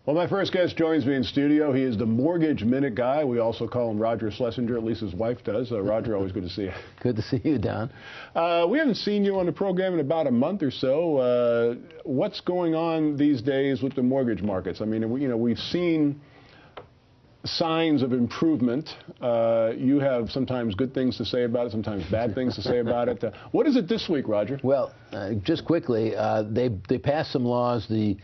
Well, my first guest joins me in studio. He is the Mortgage Minute Guy. We also call him Roger Schlesinger, at least his wife does. Roger, always good to see you. Good to see you, Don. We haven't seen you on the program in about a month or so. What's going on these days with the mortgage markets? I mean, we've seen signs of improvement. You have sometimes good things to say about it, sometimes bad things to say about it. What is it this week, Roger? Well, just quickly, they passed some laws. The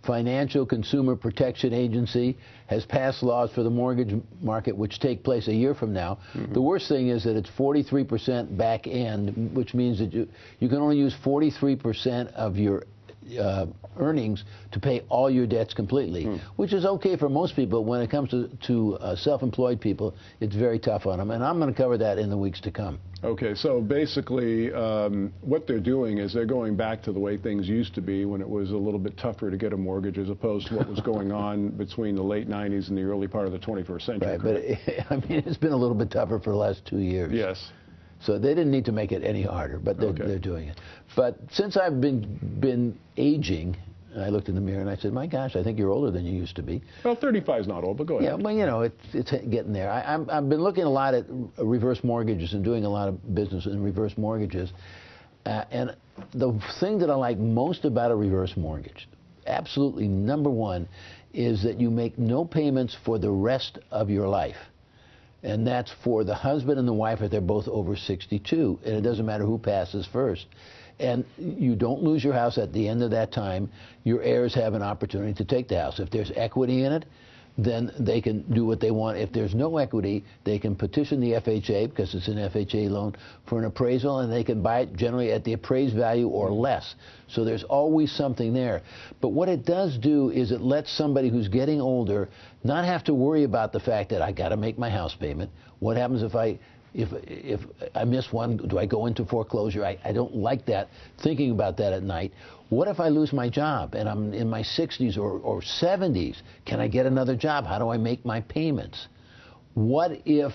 Financial Consumer Protection Agency has passed laws for the mortgage market which take place a year from now. Mm-hmm. The worst thing is that it's 43% back end, which means that you can only use 43% of your earnings to pay all your debts completely, which is okay for most people. When it comes to self-employed people, it's very tough on them, and I'm going to cover that in the weeks to come. Okay, so basically what they're doing is they're going back to the way things used to be when it was a little bit tougher to get a mortgage as opposed to what was going on between the late 90s and the early part of the 21st century. Right, but I mean, it's been a little bit tougher for the last 2 years. Yes. So they didn't need to make it any harder, but they're doing it. But since I've been aging, I looked in the mirror and I said, my gosh, I think you're older than you used to be. Well, 35 is not old, but go ahead. Yeah, well, you know, it's getting there. I've been looking a lot at reverse mortgages and doing a lot of business in reverse mortgages. And the thing that I like most about a reverse mortgage, absolutely number one, is that you make no payments for the rest of your life. And that's for the husband and the wife if they're both over 62. And it doesn't matter who passes first. And you don't lose your house at the end of that time. Your heirs have an opportunity to take the house. If there's equity in it, then they can do what they want. If there's no equity, they can petition the FHA, because it's an FHA loan, for an appraisal, and they can buy it generally at the appraised value or less. So there's always something there. But what it does do is it lets somebody who's getting older not have to worry about the fact that I got to make my house payment. What happens if I miss one? Do I go into foreclosure? I don't like that, thinking about that at night. What if I lose my job and I'm in my 60s or 70s? Can I get another job? How do I make my payments? What if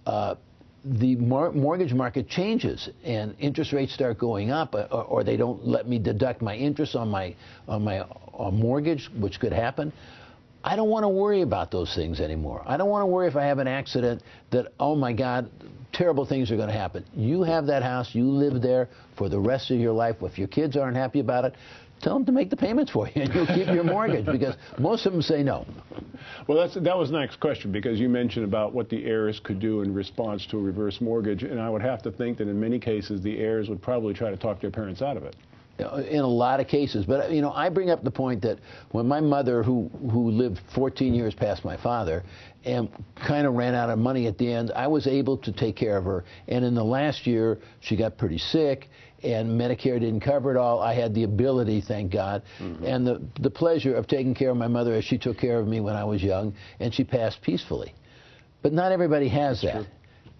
the mortgage market changes and interest rates start going up, or they don't let me deduct my interest on my mortgage, which could happen? I don't want to worry about those things anymore. I don't want to worry if I have an accident that, oh my God, terrible things are going to happen. You have that house, you live there for the rest of your life. If your kids aren't happy about it, tell them to make the payments for you and you'll keep your mortgage, because most of them say no. Well, that was the next question, because you mentioned about what the heirs could do in response to a reverse mortgage, and I would have to think that in many cases the heirs would probably try to talk their parents out of it. In a lot of cases. But, you know, I bring up the point that when my mother, who lived 14 years past my father and kind of ran out of money at the end, I was able to take care of her. And in the last year, she got pretty sick, and Medicare didn't cover it all. I had the ability, thank God, and the pleasure of taking care of my mother as she took care of me when I was young, and she passed peacefully. But not everybody has that. True.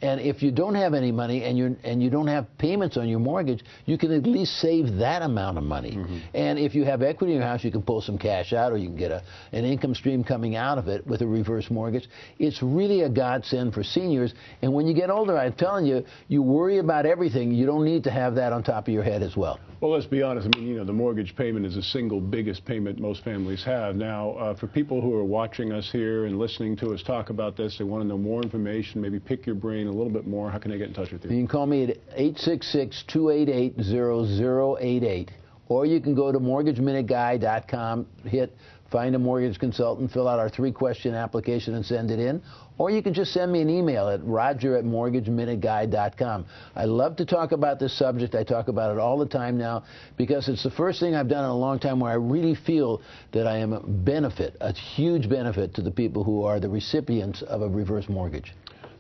And if you don't have any money and you don't have payments on your mortgage, you can at least save that amount of money. And if you have equity in your house, you can pull some cash out, or you can get an income stream coming out of it with a reverse mortgage. It's really a godsend for seniors. And when you get older, I'm telling you, you worry about everything. You don't need to have that on top of your head as well. Well, let's be honest. I mean, you know, the mortgage payment is the single biggest payment most families have. Now, for people who are watching us here and listening to us talk about this, they want to know more information, maybe pick your brain a little bit more. How can they get in touch with you? You can call me at 866-288-0088, or you can go to mortgageminuteguy.com, hit find a mortgage consultant, fill out our 3-question application and send it in. Or you can just send me an email at roger@mortgageminuteguy.com. I love to talk about this subject. I talk about it all the time now, because it's the first thing I've done in a long time where I really feel that I am a benefit, a huge benefit to the people who are the recipients of a reverse mortgage.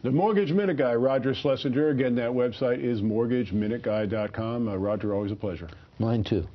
The Mortgage Minute Guy, Roger Schlesinger. Again, that website is mortgageminuteguy.com. Roger, always a pleasure. Mine too.